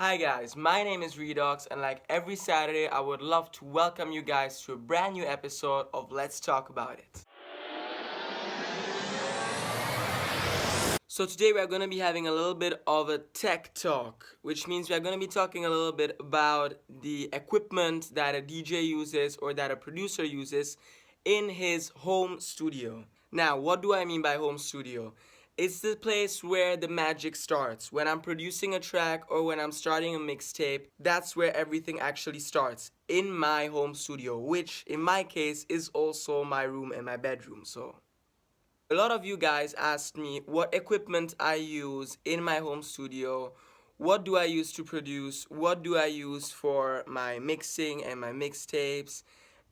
Hi guys, my name is Redoxx, and like every Saturday I would love to welcome you guys to a brand new episode of Let's Talk About It. So today we're going to be having a little bit of a tech talk, which means we're going to be talking a little bit about the equipment that a DJ uses or that a producer uses in his home studio. Now, what do I mean by home studio? It's the place where the magic starts. When I'm producing a track or when I'm starting a mixtape, that's where everything actually starts, in my home studio, which in my case is also my room and my bedroom. So a lot of you guys asked me what equipment I use in my home studio, what do I use to produce, what do I use for my mixing and my mixtapes,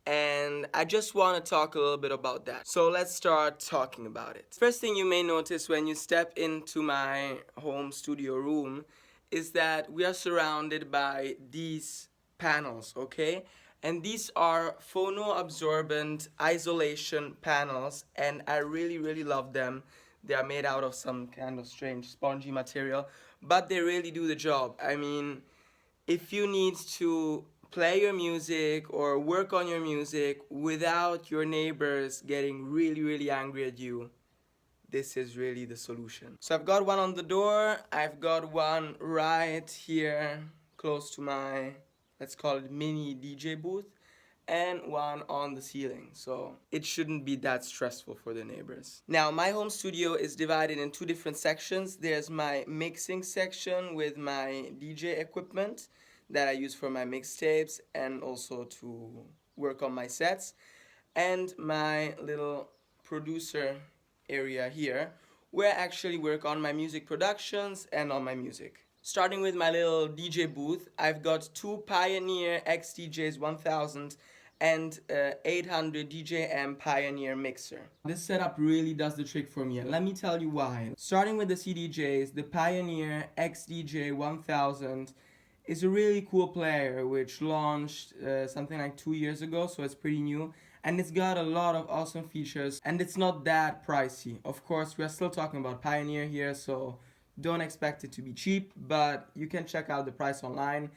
and I just want to talk a little bit about that. So let's start talking about it. First thing you may notice when you step into my home studio room is that we are surrounded by these panels, okay? And these are phono-absorbent isolation panels, and I really love them. They are made out of some kind of strange spongy material, but they really do the job. I mean, if you need to play your music or work on your music without your neighbors getting really angry at you, this is really the solution. So I've got one on the door, I've got one right here close to my, let's call it, mini DJ booth, and one on the ceiling, so it shouldn't be that stressful for the neighbors. Now, my home studio is divided in two different sections. There's my mixing section with my DJ equipment that I use for my mixtapes and also to work on my sets, and my little producer area here where I actually work on my music productions and on my music. Starting with my little DJ booth, I've got two Pioneer XDJs 1000 and 800 DJM Pioneer mixer. This setup really does the trick for me, and let me tell you why. Starting with the CDJs, the Pioneer XDJ 1000 is a really cool player which launched something like 2 years ago, so it's pretty new, and it's got a lot of awesome features, and it's not that pricey. Of course, we're still talking about Pioneer here, so don't expect it to be cheap, but you can check out the price online.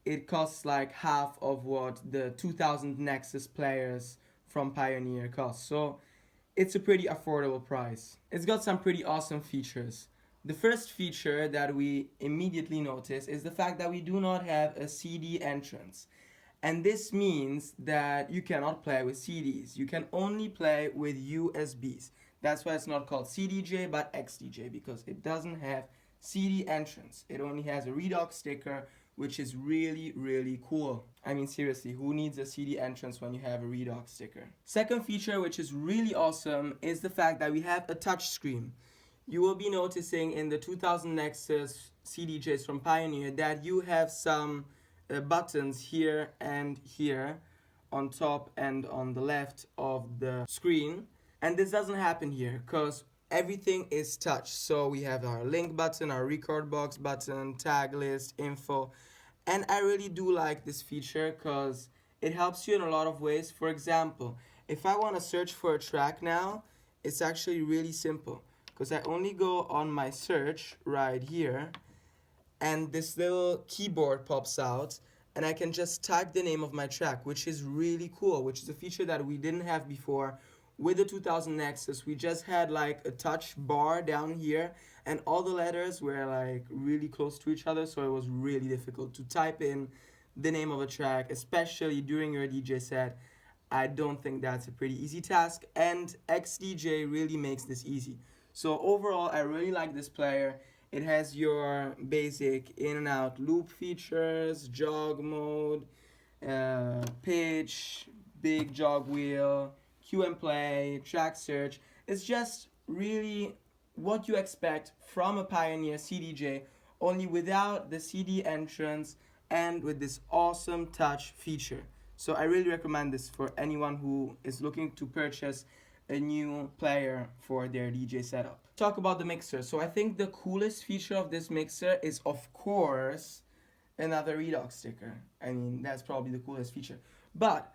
It costs like half of what the 2000 Nexus players from Pioneer cost, so it's a pretty affordable price. It's got some pretty awesome features. The first feature that we immediately notice is the fact that we do not have a CD entrance. And this means that you cannot play with CDs. You can only play with USBs. That's why it's not called CDJ but XDJ, because it doesn't have CD entrance. It only has a Redoxx sticker, which is really cool. I mean, seriously, who needs a CD entrance when you have a Redoxx sticker? Second feature, which is really awesome, is the fact that we have a touch screen. You will be noticing in the 2000 Nexus CDJs from Pioneer that you have some buttons here and here on top and on the left of the screen, and this doesn't happen here because everything is touch. So we have our link button, our record box button, tag list, info, and I really do like this feature because it helps you in a lot of ways. For example, if I want to search for a track now, it's actually really simple because I only go on my search right here, and this little keyboard pops out, and I can just type the name of my track, which is really cool, which is a feature that we didn't have before. With the 2000 Nexus, we just had like a touch bar down here, and all the letters were like really close to each other, so it was really difficult to type in the name of a track, especially during your DJ set. I don't think that's a pretty easy task, and XDJ really makes this easy. So overall, I really like this player. It has your basic in and out loop features, jog mode, pitch, big jog wheel, cue and play, track search. It's just really what you expect from a Pioneer CDJ, only without the CD entrance and with this awesome touch feature. So I really recommend this for anyone who is looking to purchase a new player for their DJ setup. Talk about the mixer. So I think the coolest feature of this mixer is, of course, another Redoxx sticker. I mean, that's probably the coolest feature. But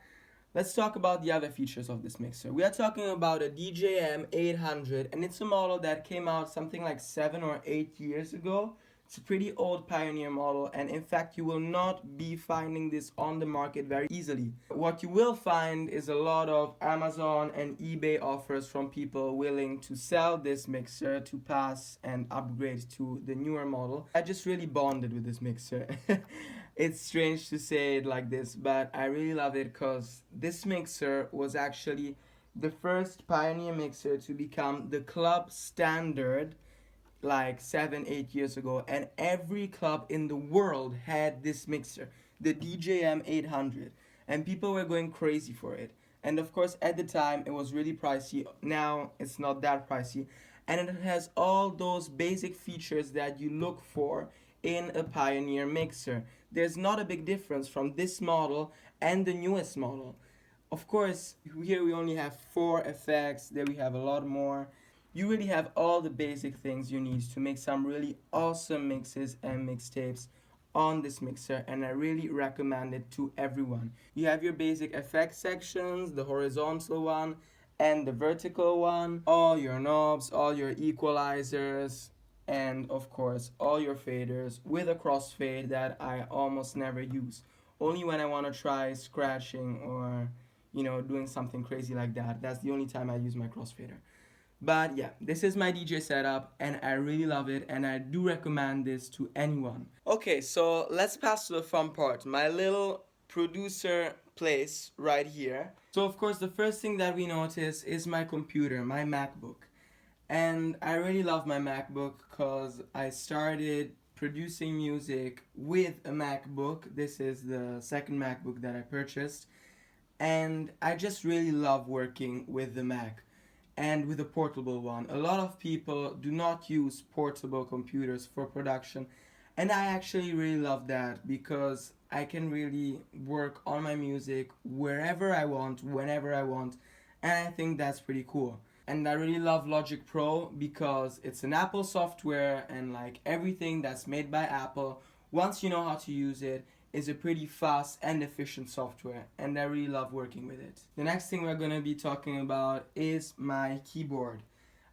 let's talk about the other features of this mixer. We are talking about a DJM 800, and it's a model that came out something like 7 or 8 years ago. It's a pretty old Pioneer model, and in fact you will not be finding this on the market very easily. What you will find is a lot of Amazon and eBay offers from people willing to sell this mixer to pass and upgrade to the newer model. I just really bonded with this mixer. It's strange to say it like this, but I really love it because this mixer was actually the first Pioneer mixer to become the club standard like 7 8 years ago, and every club in the world had this mixer, the DJM 800, and people were going crazy for it. And of course at the time it was really pricey. Now it's not that pricey, and it has all those basic features that you look for in a Pioneer mixer. There's not a big difference from this model and the newest model. Of course, here we only have 4 effects, there we have a lot more. You really have all the basic things you need to make some really awesome mixes and mixtapes on this mixer, and I really recommend it to everyone. You have your basic effect sections, the horizontal one and the vertical one, all your knobs, all your equalizers, and of course all your faders with a crossfade that I almost never use. Only when I want to try scratching or doing something crazy like that. That's the only time I use my crossfader. But yeah, this is my DJ setup and I really love it, and I do recommend this to anyone. Okay, so let's pass to the fun part, my little producer place right here. So of course the first thing that we notice is my computer, my MacBook. And I really love my MacBook because I started producing music with a MacBook. This is the second MacBook that I purchased. And I just really love working with the Mac and with a portable one. A lot of people do not use portable computers for production, and I actually really love that because I can really work on my music wherever I want, whenever I want, and I think that's pretty cool. And I really love Logic Pro because it's an Apple software, and like everything that's made by Apple, once you know how to use it, is a pretty fast and efficient software, and I really love working with it. The next thing we're going to be talking about is my keyboard.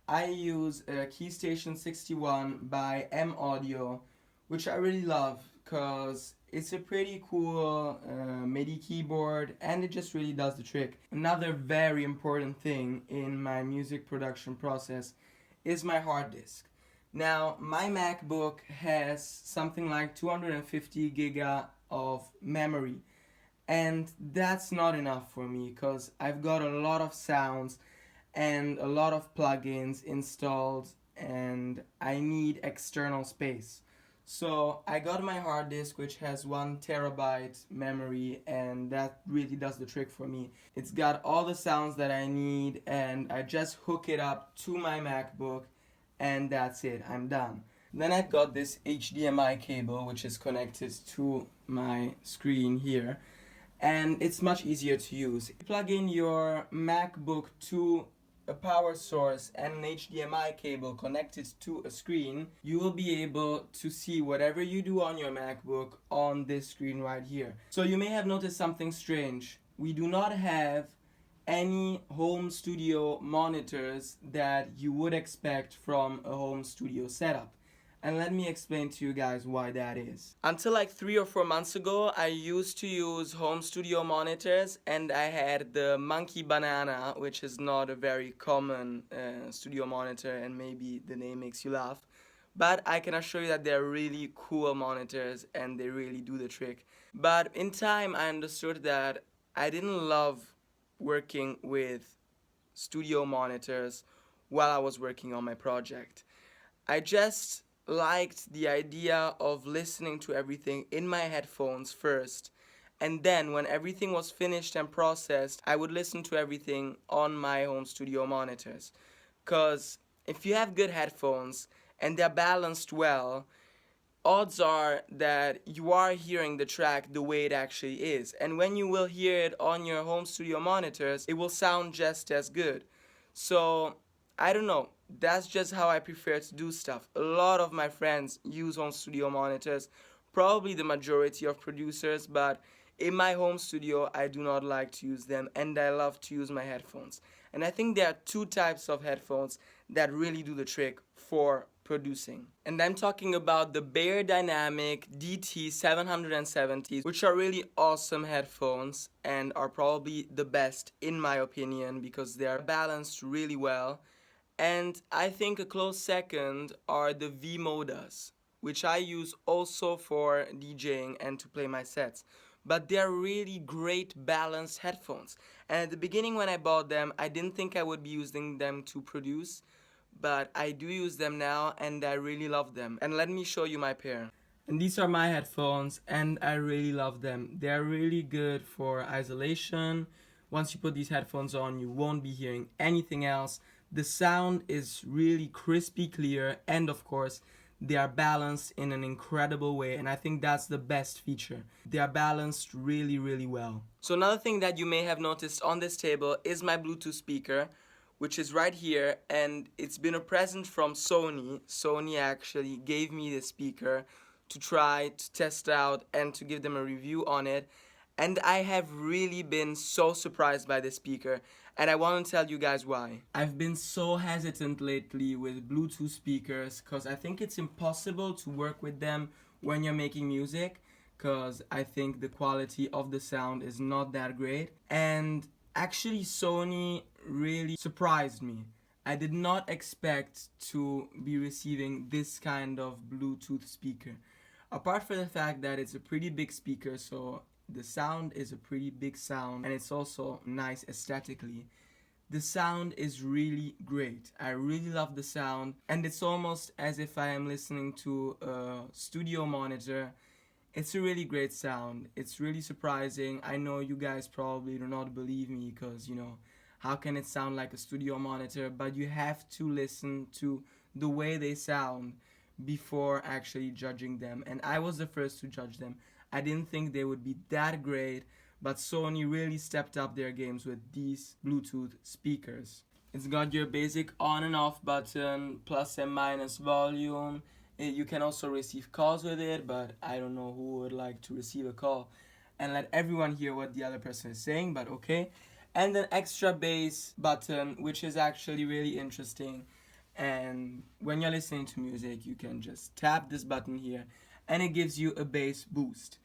I use a Keystation 61 by M Audio, which I really love because it's a pretty cool MIDI keyboard, and it just really does the trick. Another very important thing in my music production process is my hard disk. Now, my MacBook has something like 250 giga of memory, and that's not enough for me because I've got a lot of sounds and a lot of plugins installed, and I need external space. So I got my hard disk, which has 1 terabyte memory, and that really does the trick for me. It's got all the sounds that I need, and I just hook it up to my MacBook, and that's it, I'm done. Then I've got this HDMI cable which is connected to my screen here, and it's much easier to use. You plug in your MacBook to a power source and an HDMI cable connected to a screen, you will be able to see whatever you do on your MacBook on this screen right here. So you may have noticed something strange. We do not have any home studio monitors that you would expect from a home studio setup. And let me explain to you guys why that is. Until like 3 or 4 months ago, I used to use home studio monitors, and I had the Monkey Banana, which is not a very common studio monitor, and maybe the name makes you laugh. But I can assure you that they're really cool monitors and they really do the trick. But in time, I understood that I didn't love working with studio monitors while I was working on my project. I just liked the idea of listening to everything in my headphones first, and then when everything was finished and processed, I would listen to everything on my home studio monitors. Because if you have good headphones and they're balanced well, odds are that you are hearing the track the way it actually is. And when you will hear it on your home studio monitors, it will sound just as good. So, I don't know. That's just how I prefer to do stuff. A lot of my friends use home studio monitors, probably the majority of producers, but in my home studio, I do not like to use them, and I love to use my headphones. And I think there are 2 types of headphones that really do the trick for producing. And I'm talking about the Beyerdynamic DT770, which are really awesome headphones and are probably the best in my opinion because they are balanced really well. And I think a close second are the V-Modas, which I use also for DJing and to play my sets. But they're really great balanced headphones. And at the beginning when I bought them, I didn't think I would be using them to produce, but I do use them now and I really love them. And let me show you my pair. And these are my headphones and I really love them. They're really good for isolation. Once you put these headphones on, you won't be hearing anything else. The sound is really crispy clear, and of course they are balanced in an incredible way, and I think that's the best feature. They are balanced really well. So another thing that you may have noticed on this table is my Bluetooth speaker, which is right here, and it's been a present from Sony. Sony actually gave me this speaker to try to test out and to give them a review on it. And I have really been so surprised by this speaker, and I want to tell you guys why. I've been so hesitant lately with Bluetooth speakers because I think it's impossible to work with them when you're making music, because I think the quality of the sound is not that great. And actually Sony really surprised me. I did not expect to be receiving this kind of Bluetooth speaker. Apart from the fact that it's a pretty big speaker, so the sound is a pretty big sound and it's also nice aesthetically. The sound is really great. I really love the sound, and it's almost as if I am listening to a studio monitor. It's a really great sound. It's really surprising. I know you guys probably do not believe me because, you know, how can it sound like a studio monitor? But you have to listen to the way they sound before actually judging them. And I was the first to judge them. I didn't think they would be that great, but Sony really stepped up their games with these Bluetooth speakers. It's got your basic on and off button, plus and minus volume. You can also receive calls with it, but I don't know who would like to receive a call and let everyone hear what the other person is saying, but okay. And an extra bass button, which is actually really interesting. And when you're listening to music, you can just tap this button here and it gives you a bass boost.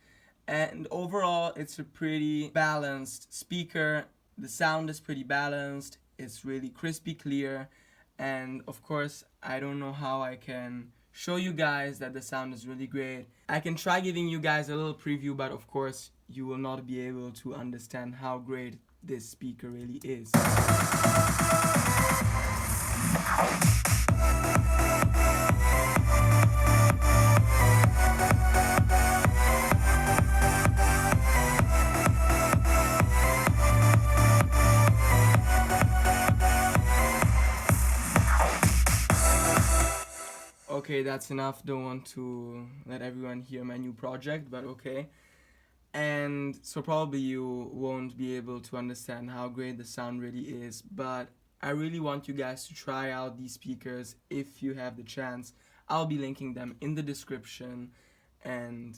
And overall, it's a pretty balanced speaker. The sound is pretty balanced. It's really crispy clear. And of course, I don't know how I can show you guys that the sound is really great. I can try giving you guys a little preview, but of course, you will not be able to understand how great this speaker really is. Okay, that's enough. Don't want to let everyone hear my new project, but okay. And so probably you won't be able to understand how great the sound really is, but I really want you guys to try out these speakers if you have the chance. I'll be linking them in the description, and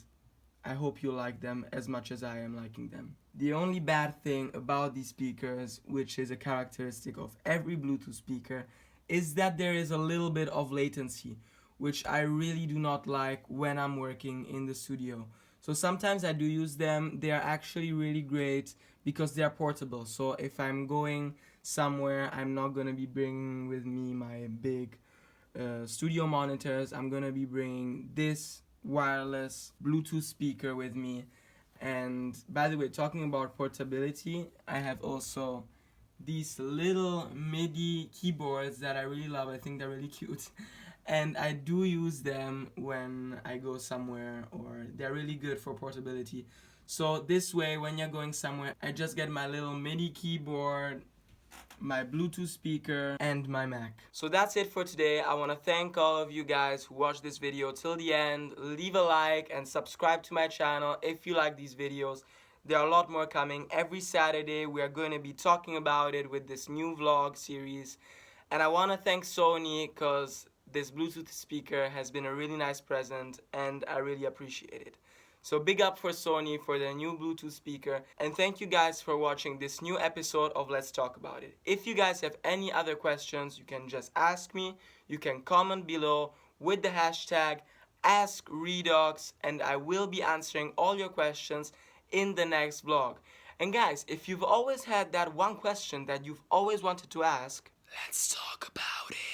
I hope you like them as much as I am liking them. The only bad thing about these speakers, which is a characteristic of every Bluetooth speaker, is that there is a little bit of latency, which I really do not like when I'm working in the studio. So sometimes I do use them. They are actually really great because they are portable. So if I'm going somewhere, I'm not going to be bringing with me my big studio monitors. I'm going to be bringing this wireless Bluetooth speaker with me. And by the way, talking about portability, I have also these little MIDI keyboards that I really love. I think they're really cute. And I do use them when I go somewhere, or they're really good for portability. So this way, when you're going somewhere, I just get my little MIDI keyboard, my Bluetooth speaker, and my Mac. So that's it for today. I want to thank all of you guys who watched this video till the end. Leave a like and subscribe to my channel if you like these videos. There are a lot more coming. Every Saturday we are going to be talking about it with this new vlog series. And I want to thank Sony because this Bluetooth speaker has been a really nice present and I really appreciate it. So big up for Sony for their new Bluetooth speaker, and thank you guys for watching this new episode of Let's Talk About It. If you guys have any other questions, you can just ask me, you can comment below. with the hashtag AskRedoxx, and I will be answering all your questions in the next vlog. And guys, if you've always had that one question that you've always wanted to ask, let's talk about it.